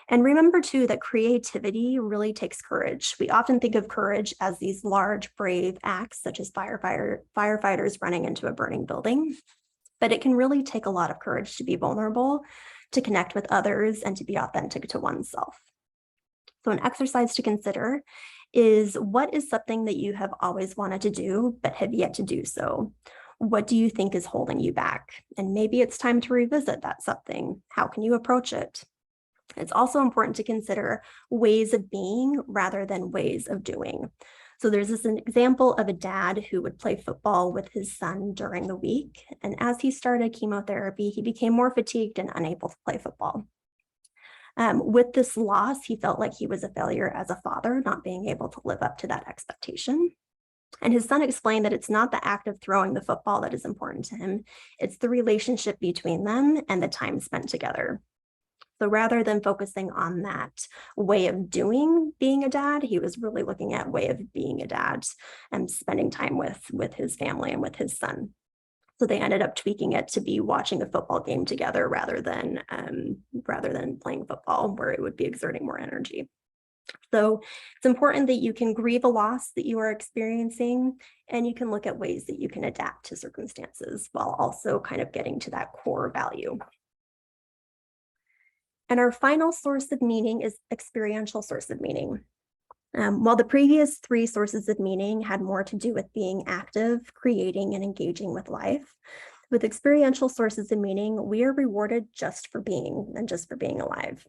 And remember too that creativity really takes courage. We often think of courage as these large, brave acts, such as firefighters running into a burning building, but it can really take a lot of courage to be vulnerable, to connect with others, and to be authentic to oneself. So an exercise to consider is, what is something that you have always wanted to do, but have yet to do so? What do you think is holding you back? And maybe it's time to revisit that something. How can you approach it? It's also important to consider ways of being rather than ways of doing. So there's this an example of a dad who would play football with his son during the week. And as he started chemotherapy, he became more fatigued and unable to play football. With this loss, he felt like he was a failure as a father, not being able to live up to that expectation. And his son explained that it's not the act of throwing the football that is important to him, it's the relationship between them and the time spent together. So rather than focusing on that way of doing being a dad, he was really looking at way of being a dad and spending time with his family and with his son. So they ended up tweaking it to be watching a football game together rather than playing football, where it would be exerting more energy. So it's important that you can grieve a loss that you are experiencing, and you can look at ways that you can adapt to circumstances while also kind of getting to that core value. And our final source of meaning is experiential source of meaning. While the previous three sources of meaning had more to do with being active, creating, and engaging with life, with experiential sources of meaning, we are rewarded just for being and just for being alive.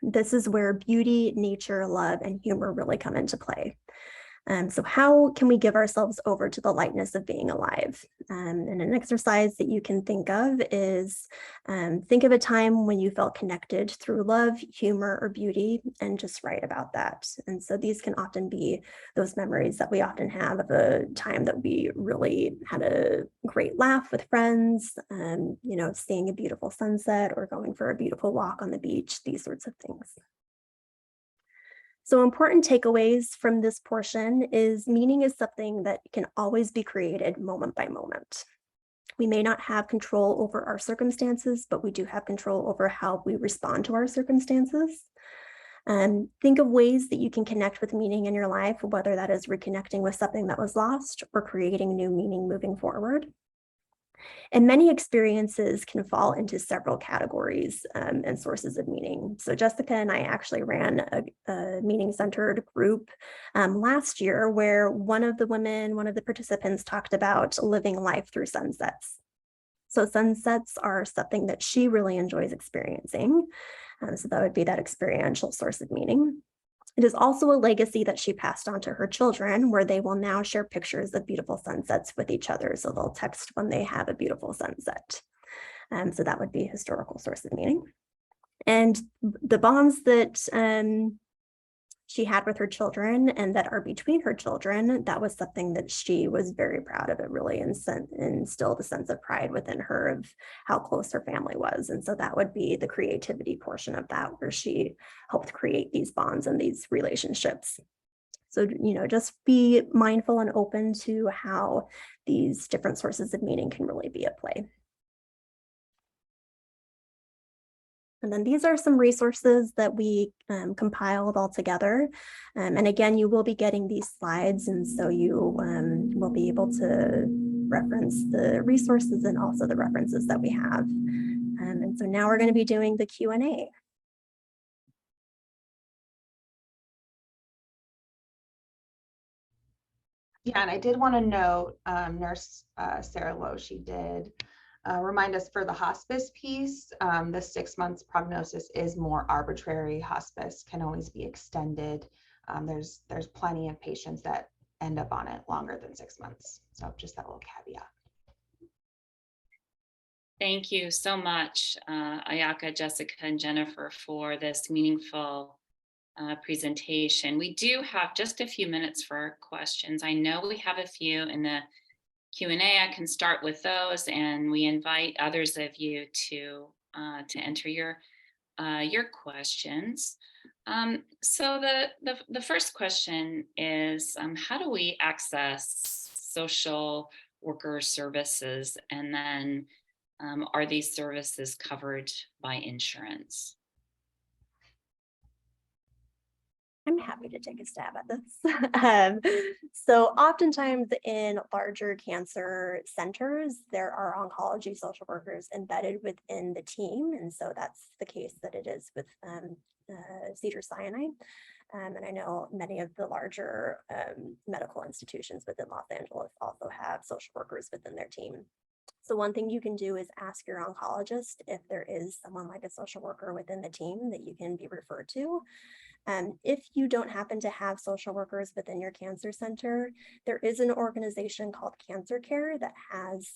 This is where beauty, nature, love, and humor really come into play. So how can we give ourselves over to the lightness of being alive? And an exercise that you can think of is think of a time when you felt connected through love, humor, or beauty, and just write about that. And so these can often be those memories that we often have of a time that we really had a great laugh with friends, seeing a beautiful sunset or going for a beautiful walk on the beach, these sorts of things. So important takeaways from this portion is meaning is something that can always be created moment by moment. We may not have control over our circumstances, but we do have control over how we respond to our circumstances. Think of ways that you can connect with meaning in your life, whether that is reconnecting with something that was lost or creating new meaning moving forward. And many experiences can fall into several categories and sources of meaning. So Jessica and I actually ran a meaning-centered group last year where one of the participants talked about living life through sunsets. So sunsets are something that she really enjoys experiencing. So that would be that experiential source of meaning. It is also a legacy that she passed on to her children, where they will now share pictures of beautiful sunsets with each other. So they'll text when they have a beautiful sunset. So that would be a historical source of meaning. And the bonds that she had with her children and that are between her children, that was something that she was very proud of. It really instilled a sense of pride within her of how close her family was. And so that would be the creativity portion of that, where she helped create these bonds and these relationships. So, just be mindful and open to how these different sources of meaning can really be at play. And then these are some resources that we compiled all together. And again, you will be getting these slides, and so you will be able to reference the resources and also the references that we have. And so now we're going to be doing the Q&A. Yeah, and I did want to note, Nurse Sarah Lowe, she did remind us for the hospice piece, the 6 months prognosis is more arbitrary. Hospice can always be extended. There's plenty of patients that end up on it longer than 6 months. So just that little caveat. Thank you so much, Ayaka, Jessica, and Jennifer, for this meaningful presentation. We do have just a few minutes for questions. I know we have a few in the Q&A. I can start with those, and we invite others of you to enter your questions. So the first question is, how do we access social worker services, and then are these services covered by insurance? I'm happy to take a stab at this. So oftentimes in larger cancer centers, there are oncology social workers embedded within the team. And so that's the case that it is with Cedars-Sinai. And I know many of the larger medical institutions within Los Angeles also have social workers within their team. So one thing you can do is ask your oncologist if there is someone like a social worker within the team that you can be referred to. If you don't happen to have social workers within your cancer center, there is an organization called Cancer Care that has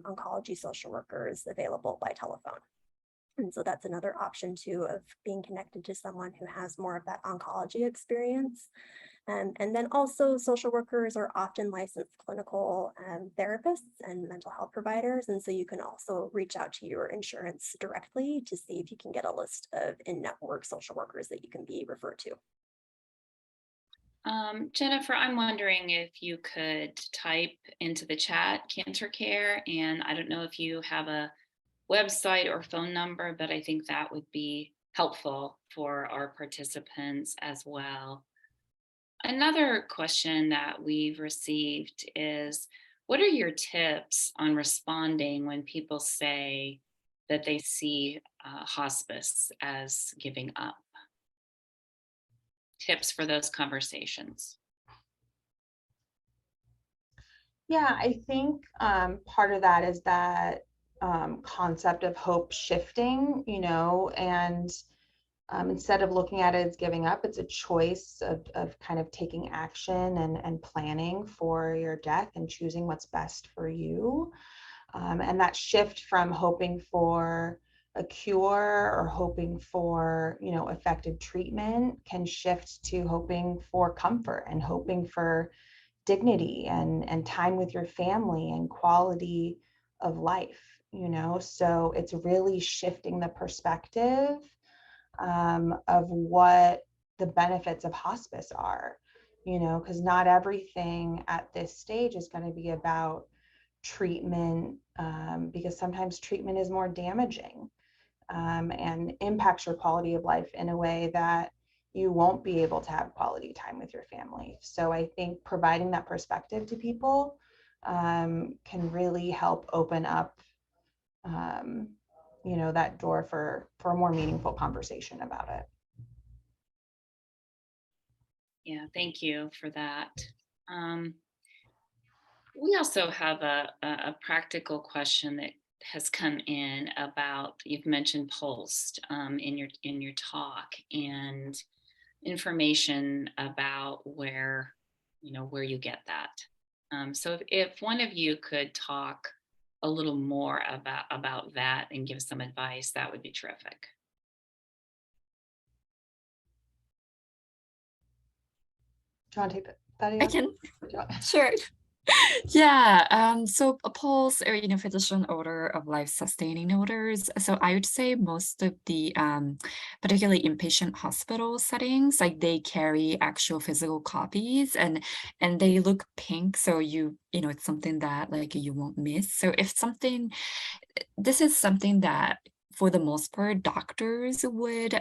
oncology social workers available by telephone. And so that's another option too, of being connected to someone who has more of that oncology experience. And then also social workers are often licensed clinical therapists and mental health providers. And so you can also reach out to your insurance directly to see if you can get a list of in-network social workers that you can be referred to. Jennifer, I'm wondering if you could type into the chat Cancer Care, and I don't know if you have a website or phone number, but I think that would be helpful for our participants as well. Another question that we've received is, what are your tips on responding when people say that they see hospice as giving up? Tips for those conversations. Yeah, I think part of that is that concept of hope shifting, and instead of looking at it as giving up, it's a choice of kind of taking action and planning for your death and choosing what's best for you. And that shift from hoping for a cure or hoping for, effective treatment can shift to hoping for comfort and hoping for dignity and time with your family and quality of life, So it's really shifting the perspective of what the benefits of hospice are, because not everything at this stage is going to be about treatment, because sometimes treatment is more damaging and impacts your quality of life in a way that you won't be able to have quality time with your family. So I think providing that perspective to people can really help open up that door for a more meaningful conversation about it. Yeah, thank you for that. We also have a practical question that has come in about, you've mentioned POLST in your talk, and information about where you get that. So if one of you could talk a little more about that and give some advice, that would be terrific. Do you want to take that? I can, sure. Yeah, so POLS or physician order of life-sustaining orders. So I would say most of the particularly inpatient hospital settings, like they carry actual physical copies and they look pink, so it's something that like you won't miss. So if this is something that for the most part, doctors would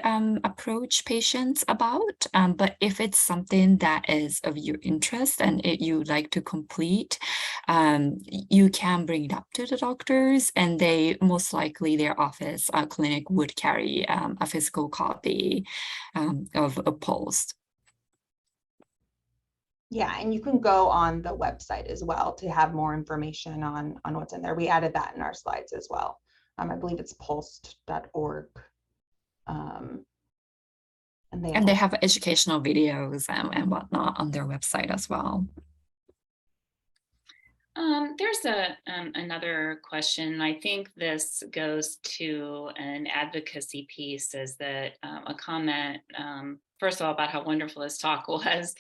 approach patients about. But if it's something that is of your interest and you like to complete, you can bring it up to the doctors, and they most likely their office clinic would carry a physical copy of a POLST. Yeah, and you can go on the website as well to have more information on what's in there. We added that in our slides as well. I believe it's polst.org. And they have educational videos and whatnot on their website as well. There's another question. I think this goes to an advocacy piece, is that a comment, first of all, about how wonderful this talk was,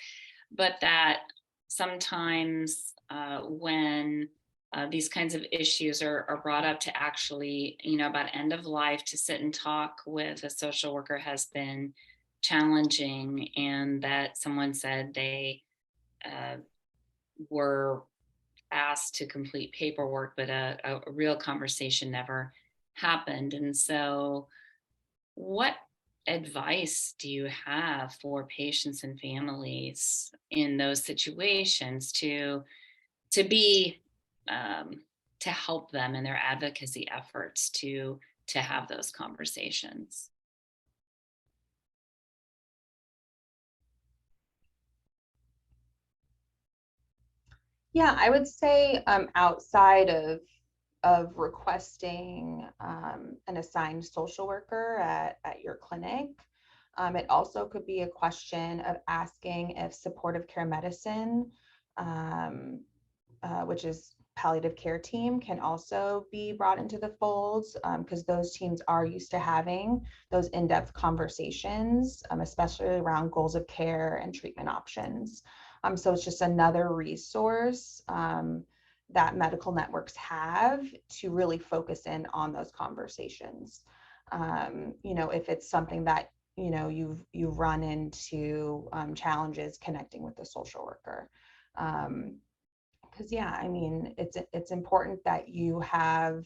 but that sometimes when these kinds of issues are brought up to actually, about end of life, to sit and talk with a social worker has been challenging, and that someone said they were asked to complete paperwork, but a real conversation never happened. And so what advice do you have for patients and families in those situations to be to help them in their advocacy efforts to have those conversations? Yeah, I would say outside of requesting an assigned social worker at your clinic, it also could be a question of asking if supportive care medicine, which is palliative care team, can also be brought into the folds, because those teams are used to having those in-depth conversations, especially around goals of care and treatment options. So it's just another resource that medical networks have to really focus in on those conversations. If it's something that you've run into challenges connecting with the social worker. Because yeah, I mean, it's important that you have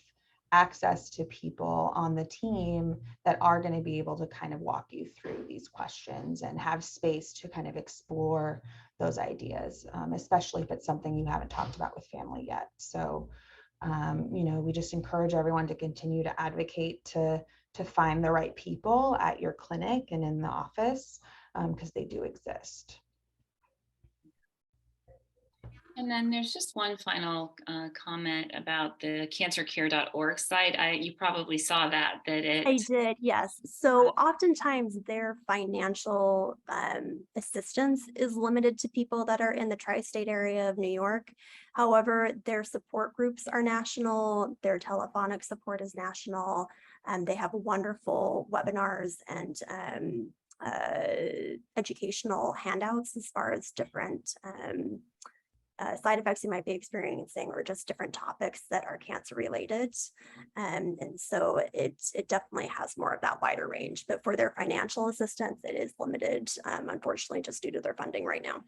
access to people on the team that are going to be able to kind of walk you through these questions and have space to kind of explore those ideas, especially if it's something you haven't talked about with family yet. So, we just encourage everyone to continue to advocate to find the right people at your clinic and in the office, because they do exist. And then there's just one final comment about the cancercare.org site. You probably saw that I did, yes. So oftentimes their financial assistance is limited to people that are in the tri-state area of New York. However, their support groups are national, their telephonic support is national, and they have wonderful webinars and educational handouts as far as different side effects you might be experiencing, or just different topics that are cancer related. And so it definitely has more of that wider range, but for their financial assistance, it is limited, unfortunately, just due to their funding right now.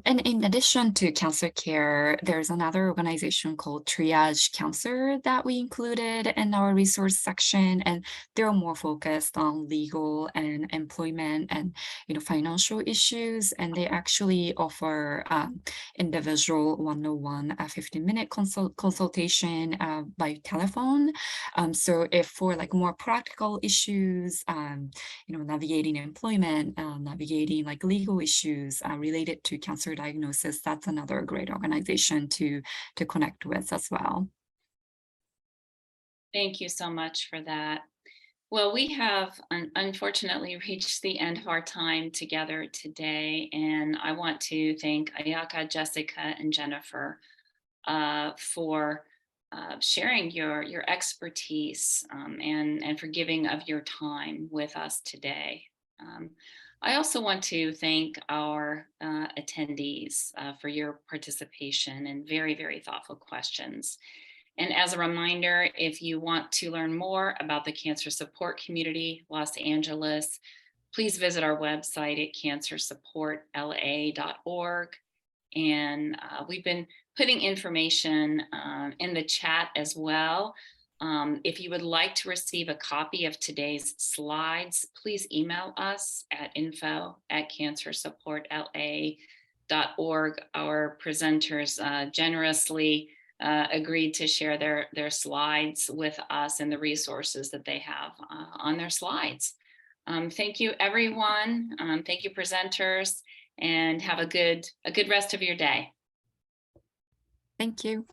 And in addition to cancer care, there's another organization called Triage Cancer that we included in our resource section, and they're more focused on legal and employment and financial issues. And they actually offer individual 101 15-minute consultation by telephone. So if for like more practical issues, navigating employment, navigating like legal issues related to cancer diagnosis, that's another great organization to connect with as well. Thank you so much for that. Well, we have unfortunately reached the end of our time together today, and I want to thank Ayaka, Jessica, and Jennifer for sharing your expertise and for giving of your time with us today. I also want to thank our attendees for your participation and very, very thoughtful questions. And as a reminder, if you want to learn more about the Cancer Support Community Los Angeles, please visit our website at cancersupportla.org. And we've been putting information in the chat as well. If you would like to receive a copy of today's slides, please email us at info@cancersupportla.org. Our presenters generously agreed to share their slides with us and the resources that they have on their slides. Thank you, everyone. Thank you, presenters, and have a good rest of your day. Thank you.